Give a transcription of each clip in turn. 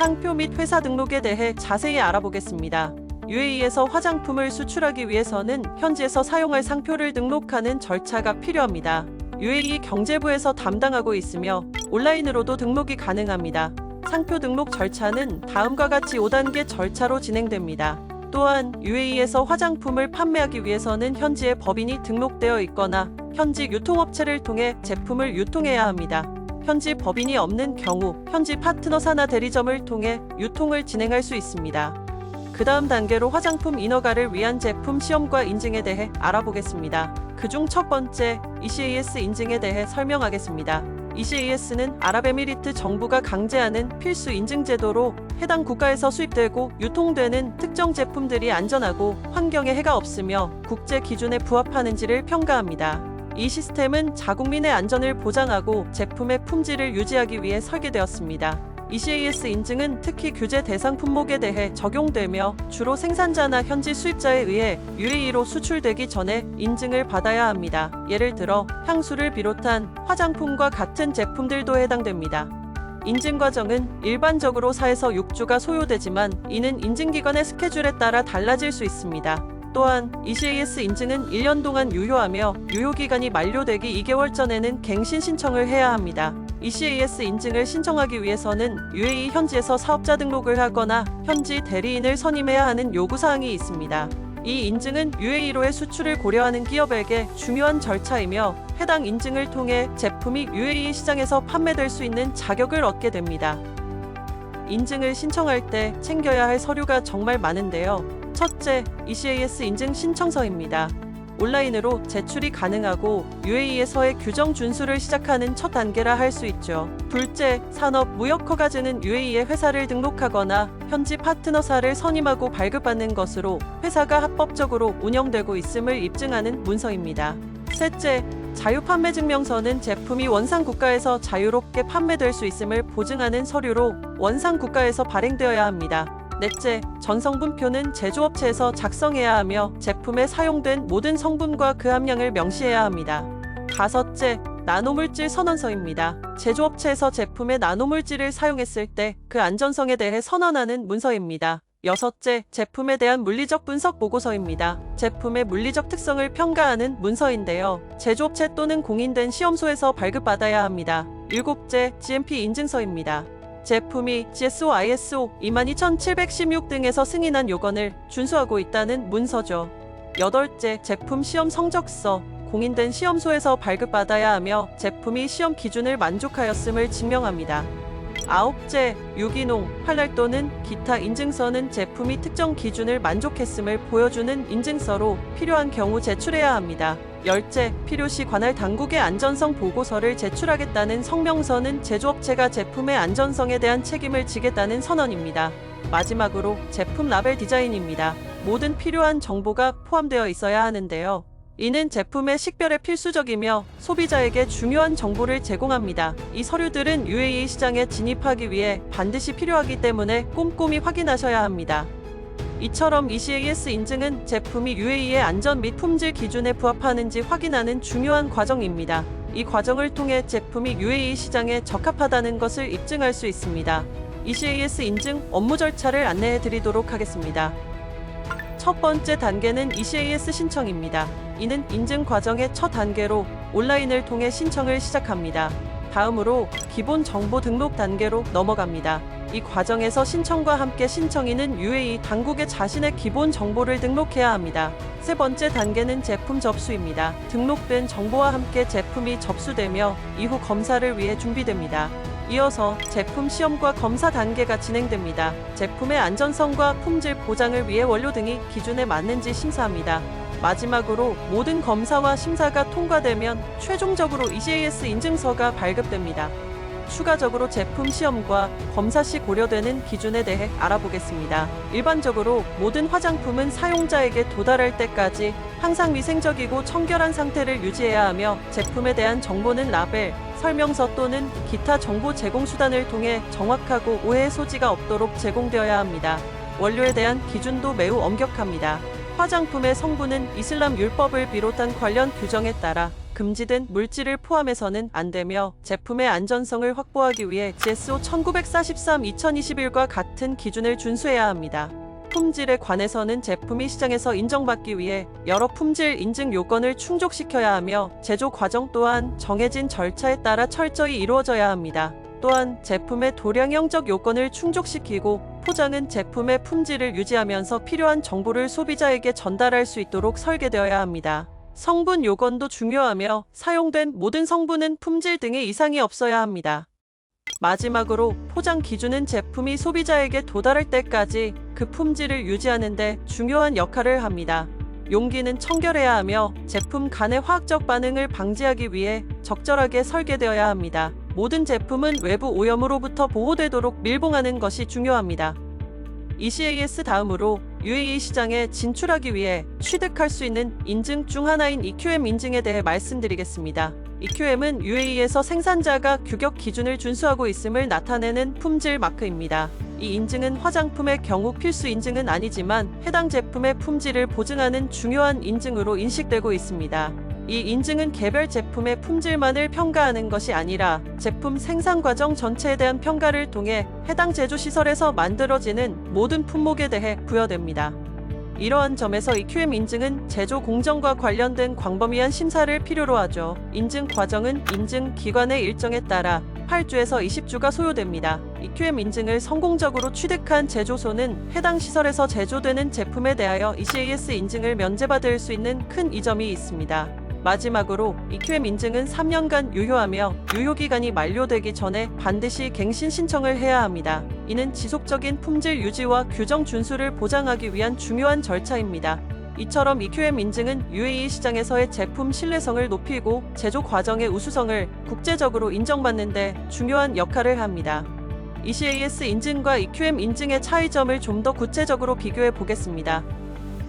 상표 및 회사 등록에 대해 자세히 알아보겠습니다. UAE에서 화장품을 수출하기 위해서는 현지에서 사용할 상표를 등록하는 절차가 필요합니다. UAE 경제부에서 담당하고 있으며 온라인으로도 등록이 가능합니다. 상표 등록 절차는 다음과 같이 5단계 절차로 진행됩니다. 또한 UAE에서 화장품을 판매하기 위해서는 현지에 법인이 등록되어 있거나 현지 유통업체를 통해 제품을 유통해야 합니다. 현지 법인이 없는 경우 현지 파트너 산하 대리점을 통해 유통을 진행할 수 있습니다. 그 다음 단계로 화장품 인허가를 위한 제품 시험과 인증에 대해 알아보겠습니다. 그중 첫 번째, ECAS 인증에 대해 설명하겠습니다. ECAS는 아랍에미리트 정부가 강제하는 필수 인증 제도로 해당 국가에서 수입되고 유통되는 특정 제품들이 안전하고 환경에 해가 없으며 국제 기준에 부합하는지를 평가합니다. 이 시스템은 자국민의 안전을 보장하고 제품의 품질을 유지하기 위해 설계되었습니다. ECAS 인증은 특히 규제 대상 품목에 대해 적용되며 주로 생산자나 현지 수입자에 의해 UAE로 수출되기 전에 인증을 받아야 합니다. 예를 들어 향수를 비롯한 화장품과 같은 제품들도 해당됩니다. 인증 과정은 일반적으로 4에서 6주가 소요되지만 이는 인증기관의 스케줄에 따라 달라질 수 있습니다. 또한 ECAS 인증은 1년 동안 유효하며 유효기간이 만료되기 2개월 전에는 갱신 신청을 해야 합니다. ECAS 인증을 신청하기 위해서는 UAE 현지에서 사업자 등록을 하거나 현지 대리인을 선임해야 하는 요구사항이 있습니다. 이 인증은 UAE로의 수출을 고려하는 기업에게 중요한 절차이며 해당 인증을 통해 제품이 UAE 시장에서 판매될 수 있는 자격을 얻게 됩니다. 인증을 신청할 때 챙겨야 할 서류가 정말 많은데요. 첫째, ECAS 인증 신청서입니다. 온라인으로 제출이 가능하고 UAE에서의 규정 준수를 시작하는 첫 단계라 할 수 있죠. 둘째, 산업 무역 허가증은 UAE에 회사를 등록하거나 현지 파트너사를 선임하고 발급받는 것으로 회사가 합법적으로 운영되고 있음을 입증하는 문서입니다. 셋째, 자유판매 증명서는 제품이 원산 국가에서 자유롭게 판매될 수 있음을 보증하는 서류로 원산 국가에서 발행되어야 합니다. 넷째, 전성분표는 제조업체에서 작성해야 하며 제품에 사용된 모든 성분과 그 함량을 명시해야 합니다. 다섯째, 나노물질 선언서입니다. 제조업체에서 제품에 나노물질을 사용했을 때 그 안전성에 대해 선언하는 문서입니다. 여섯째, 제품에 대한 물리적 분석 보고서입니다. 제품의 물리적 특성을 평가하는 문서인데요. 제조업체 또는 공인된 시험소에서 발급받아야 합니다. 일곱째, GMP 인증서입니다. 제품이 GSO, ISO 22716 등에서 승인한 요건을 준수하고 있다는 문서죠. 여덟째, 제품 시험 성적서. 공인된 시험소에서 발급받아야 하며 제품이 시험 기준을 만족하였음을 증명합니다. 아홉째, 유기농, 할랄 또는 기타 인증서는 제품이 특정 기준을 만족했음을 보여주는 인증서로 필요한 경우 제출해야 합니다. 열째, 필요시 관할 당국의 안전성 보고서를 제출하겠다는 성명서는 제조업체가 제품의 안전성에 대한 책임을 지겠다는 선언입니다. 마지막으로 제품 라벨 디자인입니다. 모든 필요한 정보가 포함되어 있어야 하는데요. 이는 제품의 식별에 필수적이며 소비자에게 중요한 정보를 제공합니다. 이 서류들은 UAE 시장에 진입하기 위해 반드시 필요하기 때문에 꼼꼼히 확인하셔야 합니다. 이처럼 ECAS 인증은 제품이 UAE의 안전 및 품질 기준에 부합하는지 확인하는 중요한 과정입니다. 이 과정을 통해 제품이 UAE 시장에 적합하다는 것을 입증할 수 있습니다. ECAS 인증 업무 절차를 안내해 드리도록 하겠습니다. 첫 번째 단계는 ECAS 신청입니다. 이는 인증 과정의 첫 단계로 온라인을 통해 신청을 시작합니다. 다음으로 기본 정보 등록 단계로 넘어갑니다. 이 과정에서 신청과 함께 신청인은 UAE 당국에 자신의 기본 정보를 등록해야 합니다. 세 번째 단계는 제품 접수입니다. 등록된 정보와 함께 제품이 접수되며 이후 검사를 위해 준비됩니다. 이어서 제품 시험과 검사 단계가 진행됩니다. 제품의 안전성과 품질 보장을 위해 원료 등이 기준에 맞는지 심사합니다. 마지막으로 모든 검사와 심사가 통과되면 최종적으로 ECAS 인증서가 발급됩니다. 추가적으로 제품 시험과 검사 시 고려되는 기준에 대해 알아보겠습니다. 일반적으로 모든 화장품은 사용자에게 도달할 때까지 항상 위생적이고 청결한 상태를 유지해야 하며 제품에 대한 정보는 라벨, 설명서 또는 기타 정보 제공 수단을 통해 정확하고 오해의 소지가 없도록 제공되어야 합니다. 원료에 대한 기준도 매우 엄격합니다. 화장품의 성분은 이슬람 율법을 비롯한 관련 규정에 따라 금지된 물질을 포함해서는 안 되며 제품의 안전성을 확보하기 위해 GSO 1943-2021과 같은 기준을 준수해야 합니다. 품질에 관해서는 제품이 시장에서 인정받기 위해 여러 품질 인증 요건을 충족시켜야 하며 제조 과정 또한 정해진 절차에 따라 철저히 이루어져야 합니다. 또한 제품의 도량형적 요건을 충족시키고 포장은 제품의 품질을 유지하면서 필요한 정보를 소비자에게 전달할 수 있도록 설계되어야 합니다. 성분 요건도 중요하며 사용된 모든 성분은 품질 등의 이상이 없어야 합니다. 마지막으로 포장 기준은 제품이 소비자에게 도달할 때까지 그 품질을 유지하는 데 중요한 역할을 합니다. 용기는 청결해야 하며 제품 간의 화학적 반응을 방지하기 위해 적절하게 설계되어야 합니다. 모든 제품은 외부 오염으로부터 보호되도록 밀봉하는 것이 중요합니다. ECAS 다음으로 UAE 시장에 진출하기 위해 취득할 수 있는 인증 중 하나인 EQM 인증에 대해 말씀드리겠습니다. EQM은 UAE에서 생산자가 규격 기준을 준수하고 있음을 나타내는 품질 마크입니다. 이 인증은 화장품의 경우 필수 인증은 아니지만 해당 제품의 품질을 보증하는 중요한 인증으로 인식되고 있습니다. 이 인증은 개별 제품의 품질만을 평가하는 것이 아니라 제품 생산 과정 전체에 대한 평가를 통해 해당 제조시설에서 만들어지는 모든 품목에 대해 부여됩니다. 이러한 점에서 EQM 인증은 제조 공정과 관련된 광범위한 심사를 필요로 하죠. 인증 과정은 인증 기관의 일정에 따라 8주에서 20주가 소요됩니다. EQM 인증을 성공적으로 취득한 제조소는 해당 시설에서 제조되는 제품에 대하여 ECAS 인증을 면제받을 수 있는 큰 이점이 있습니다. 마지막으로 EQM 인증은 3년간 유효하며 유효기간이 만료되기 전에 반드시 갱신 신청을 해야 합니다. 이는 지속적인 품질 유지와 규정 준수를 보장하기 위한 중요한 절차입니다. 이처럼 EQM 인증은 UAE 시장에서의 제품 신뢰성을 높이고 제조 과정의 우수성을 국제적으로 인정받는 데 중요한 역할을 합니다. ECAS 인증과 EQM 인증의 차이점을 좀 더 구체적으로 비교해 보겠습니다.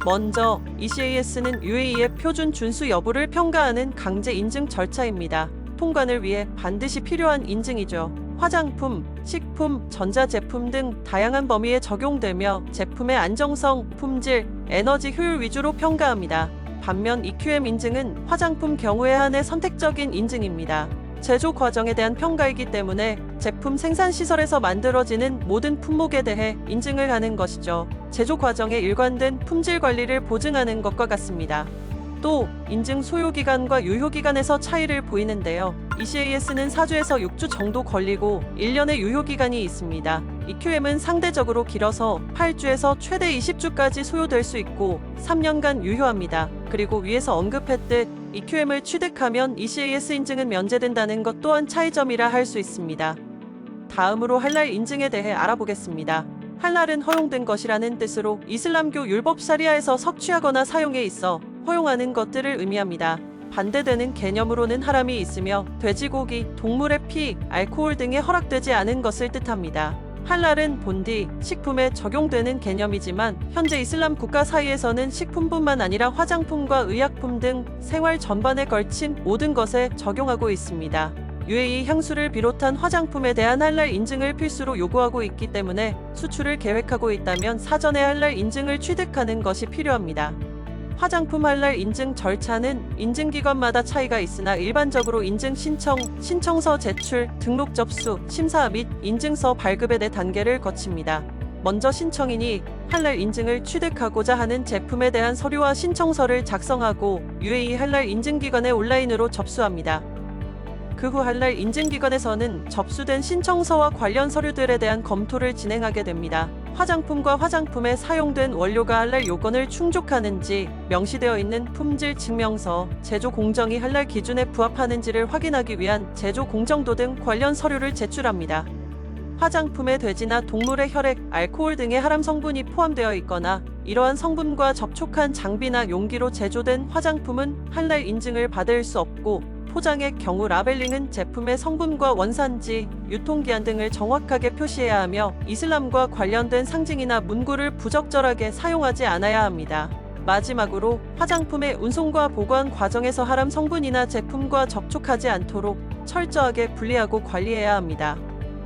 먼저 ECAS는 UAE의 표준 준수 여부를 평가하는 강제 인증 절차입니다. 통관을 위해 반드시 필요한 인증이죠. 화장품, 식품, 전자제품 등 다양한 범위에 적용되며 제품의 안정성, 품질, 에너지 효율 위주로 평가합니다. 반면 EQM 인증은 화장품 경우에 한해 선택적인 인증입니다. 제조 과정에 대한 평가이기 때문에 제품 생산 시설에서 만들어지는 모든 품목에 대해 인증을 하는 것이죠. 제조 과정에 일관된 품질 관리를 보증하는 것과 같습니다. 또 인증 소요기간과 유효기간에서 차이를 보이는데요. ECAS는 4주에서 6주 정도 걸리고 1년의 유효기간이 있습니다. EQM은 상대적으로 길어서 8주에서 최대 20주까지 소요될 수 있고 3년간 유효합니다. 그리고 위에서 언급했듯 EQM을 취득하면 ECAS 인증은 면제된다는 것 또한 차이점이라 할 수 있습니다. 다음으로 할랄 인증에 대해 알아보겠습니다. 할랄은 허용된 것이라는 뜻으로 이슬람교 율법 샤리아에서 섭취하거나 사용에 있어 허용하는 것들을 의미합니다. 반대되는 개념으로는 하람이 있으며 돼지고기, 동물의 피, 알코올 등에 허락되지 않은 것을 뜻합니다. 할랄은 본디, 식품에 적용되는 개념이지만 현재 이슬람 국가 사이에서는 식품뿐만 아니라 화장품과 의약품 등 생활 전반에 걸친 모든 것에 적용하고 있습니다. UAE 향수를 비롯한 화장품에 대한 할랄 인증을 필수로 요구하고 있기 때문에 수출을 계획하고 있다면 사전에 할랄 인증을 취득하는 것이 필요합니다. 화장품 할랄 인증 절차는 인증기관마다 차이가 있으나 일반적으로 인증 신청, 신청서 제출, 등록 접수, 심사 및 인증서 발급의 4단계를 거칩니다. 먼저 신청인이 할랄 인증을 취득하고자 하는 제품에 대한 서류와 신청서를 작성하고 UAE 할랄 인증기관에 온라인으로 접수합니다. 그 후 할랄 인증기관에서는 접수된 신청서와 관련 서류들에 대한 검토를 진행하게 됩니다. 화장품과 화장품에 사용된 원료가 할랄 요건을 충족하는지, 명시되어 있는 품질 증명서, 제조 공정이 할랄 기준에 부합하는지를 확인하기 위한 제조 공정도 등 관련 서류를 제출합니다. 화장품에 돼지나 동물의 혈액, 알코올 등의 하람 성분이 포함되어 있거나 이러한 성분과 접촉한 장비나 용기로 제조된 화장품은 할랄 인증을 받을 수 없고, 포장의 경우 라벨링은 제품의 성분과 원산지, 유통기한 등을 정확하게 표시해야 하며 이슬람과 관련된 상징이나 문구를 부적절하게 사용하지 않아야 합니다. 마지막으로 화장품의 운송과 보관 과정에서 하람 성분이나 제품과 접촉하지 않도록 철저하게 분리하고 관리해야 합니다.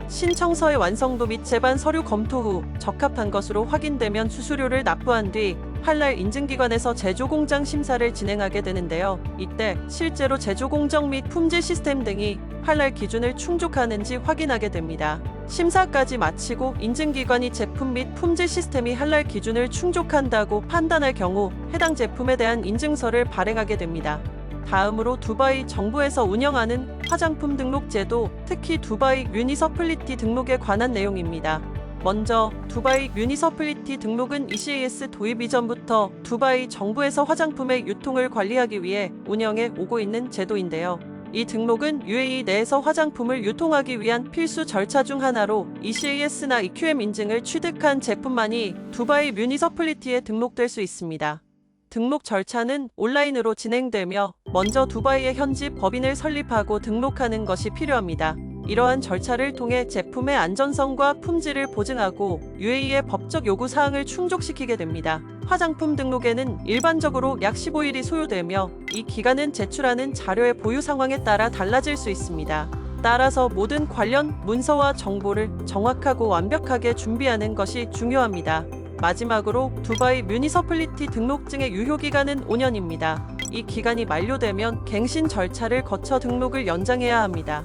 신청서의 완성도 및 제반 서류 검토 후 적합한 것으로 확인되면 수수료를 납부한 뒤 할랄 인증기관에서 제조공장 심사를 진행하게 되는데요. 이때 실제로 제조공정 및 품질 시스템 등이 할랄 기준을 충족하는지 확인하게 됩니다. 심사까지 마치고 인증기관이 제품 및 품질 시스템이 할랄 기준을 충족한다고 판단할 경우 해당 제품에 대한 인증서를 발행하게 됩니다. 다음으로 두바이 정부에서 운영하는 화장품 등록 제도, 특히 두바이 뮤니서플리티 등록에 관한 내용입니다. 먼저 두바이 뮤니서플리티 등록은 ECAS 도입 이전부터 두바이 정부에서 화장품의 유통을 관리하기 위해 운영해 오고 있는 제도인데요. 이 등록은 UAE 내에서 화장품을 유통하기 위한 필수 절차 중 하나로 ECAS나 EQM 인증을 취득한 제품만이 두바이 뮤니서플리티에 등록될 수 있습니다. 등록 절차는 온라인으로 진행되며 먼저 두바이의 현지 법인을 설립하고 등록하는 것이 필요합니다. 이러한 절차를 통해 제품의 안전성과 품질을 보증하고 UAE의 법적 요구 사항을 충족시키게 됩니다. 화장품 등록에는 일반적으로 약 15일이 소요되며 이 기간은 제출하는 자료의 보유 상황에 따라 달라질 수 있습니다. 따라서 모든 관련 문서와 정보를 정확하고 완벽하게 준비하는 것이 중요합니다. 마지막으로 두바이 뮤니서플리티 등록증의 유효기간은 5년입니다. 이 기간이 만료되면 갱신 절차를 거쳐 등록을 연장해야 합니다.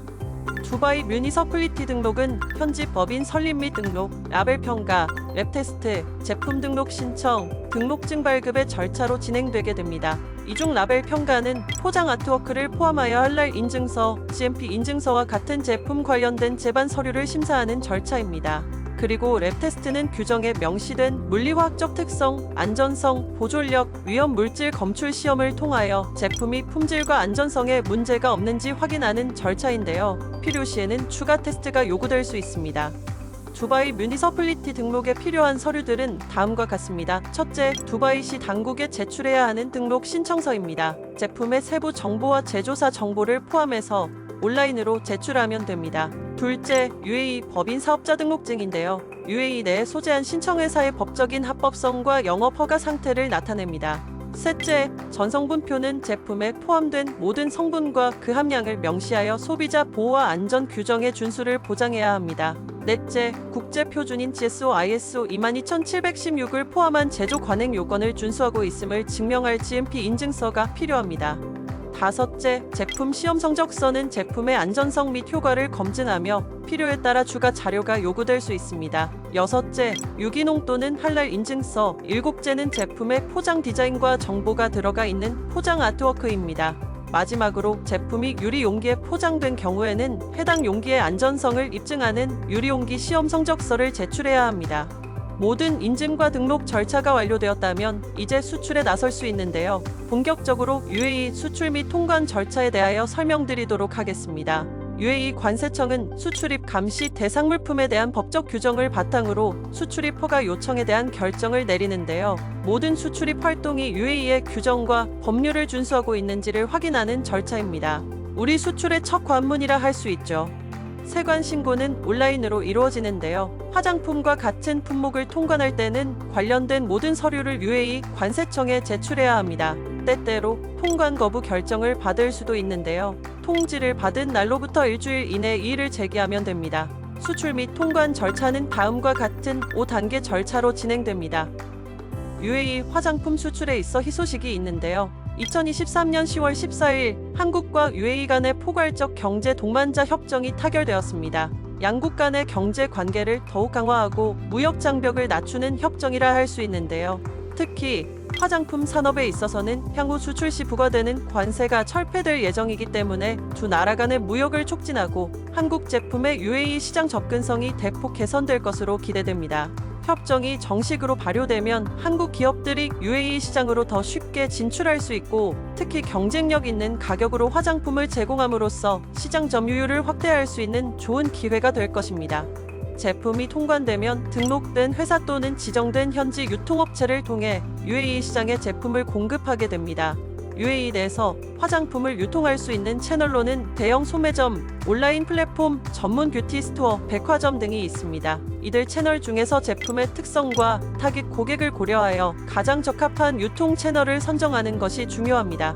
두바이 뮤니서플리티 등록은 현지 법인 설립 및 등록, 라벨 평가, 랩 테스트, 제품 등록 신청, 등록증 발급의 절차로 진행되게 됩니다. 이중 라벨 평가는 포장 아트워크를 포함하여 할랄 인증서, GMP 인증서와 같은 제품 관련된 제반 서류를 심사하는 절차입니다. 그리고 랩 테스트는 규정에 명시된 물리화학적 특성, 안전성, 보존력, 위험 물질 검출 시험을 통하여 제품이 품질과 안전성에 문제가 없는지 확인하는 절차인데요. 필요시에는 추가 테스트가 요구될 수 있습니다. 두바이 뮤니서플리티 등록에 필요한 서류들은 다음과 같습니다. 첫째, 두바이시 당국에 제출해야 하는 등록 신청서입니다. 제품의 세부 정보와 제조사 정보를 포함해서 온라인으로 제출하면 됩니다. 둘째, UAE 법인 사업자 등록증인데요. UAE 내에 소재한 신청회사의 법적인 합법성과 영업 허가 상태를 나타냅니다. 셋째, 전성분표는 제품에 포함된 모든 성분과 그 함량을 명시하여 소비자 보호와 안전 규정의 준수를 보장해야 합니다. 넷째, 국제표준인 GSO ISO 22716을 포함한 제조 관행 요건을 준수하고 있음을 증명할 GMP 인증서가 필요합니다. 다섯째, 제품 시험 성적서는 제품의 안전성 및 효과를 검증하며 필요에 따라 추가 자료가 요구될 수 있습니다. 여섯째, 유기농 또는 할랄 인증서. 일곱째는 제품의 포장 디자인과 정보가 들어가 있는 포장 아트워크입니다. 마지막으로 제품이 유리 용기에 포장된 경우에는 해당 용기의 안전성을 입증하는 유리용기 시험 성적서를 제출해야 합니다. 모든 인증과 등록 절차가 완료되었다면 이제 수출에 나설 수 있는데요. 본격적으로 UAE 수출 및 통관 절차에 대하여 설명드리도록 하겠습니다. UAE 관세청은 수출입 감시 대상 물품에 대한 법적 규정을 바탕으로 수출입 허가 요청에 대한 결정을 내리는데요. 모든 수출입 활동이 UAE의 규정과 법률을 준수하고 있는지를 확인하는 절차입니다. 우리 수출의 첫 관문이라 할 수 있죠. 세관 신고는 온라인으로 이루어지는데요. 화장품과 같은 품목을 통관할 때는 관련된 모든 서류를 UAE 관세청에 제출해야 합니다. 때때로 통관 거부 결정을 받을 수도 있는데요. 통지를 받은 날로부터 일주일 이내 이의를 제기하면 됩니다. 수출 및 통관 절차는 다음과 같은 5단계 절차로 진행됩니다. UAE 화장품 수출에 있어 희소식이 있는데요. 2023년 10월 14일 한국과 UAE 간의 포괄적 경제 동반자 협정이 타결되었습니다. 양국 간의 경제 관계를 더욱 강화하고 무역 장벽을 낮추는 협정이라 할 수 있는데요. 특히 화장품 산업에 있어서는 향후 수출 시 부과되는 관세가 철폐될 예정이기 때문에 두 나라 간의 무역을 촉진하고 한국 제품의 UAE 시장 접근성이 대폭 개선될 것으로 기대됩니다. 협정이 정식으로 발효되면 한국 기업들이 UAE 시장으로 더 쉽게 진출할 수 있고 특히 경쟁력 있는 가격으로 화장품을 제공함으로써 시장 점유율을 확대할 수 있는 좋은 기회가 될 것입니다. 제품이 통관되면 등록된 회사 또는 지정된 현지 유통업체를 통해 UAE 시장에 제품을 공급하게 됩니다. UAE 내에서 화장품을 유통할 수 있는 채널로는 대형 소매점, 온라인 플랫폼, 전문 뷰티 스토어, 백화점 등이 있습니다. 이들 채널 중에서 제품의 특성과 타깃 고객을 고려하여 가장 적합한 유통 채널을 선정하는 것이 중요합니다.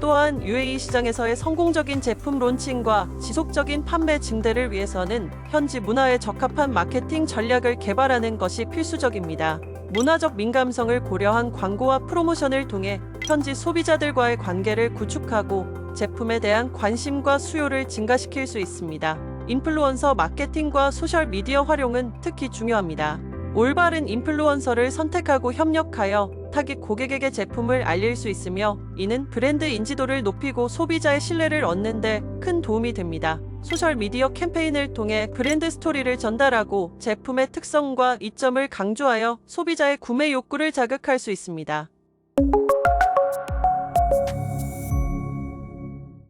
또한 UAE 시장에서의 성공적인 제품 론칭과 지속적인 판매 증대를 위해서는 현지 문화에 적합한 마케팅 전략을 개발하는 것이 필수적입니다. 문화적 민감성을 고려한 광고와 프로모션을 통해 현지 소비자들과의 관계를 구축하고 제품에 대한 관심과 수요를 증가시킬 수 있습니다. 인플루언서 마케팅과 소셜미디어 활용은 특히 중요합니다. 올바른 인플루언서를 선택하고 협력하여 타깃 고객에게 제품을 알릴 수 있으며 이는 브랜드 인지도를 높이고 소비자의 신뢰를 얻는 데 큰 도움이 됩니다. 소셜미디어 캠페인을 통해 브랜드 스토리를 전달하고 제품의 특성과 이점을 강조하여 소비자의 구매 욕구를 자극할 수 있습니다.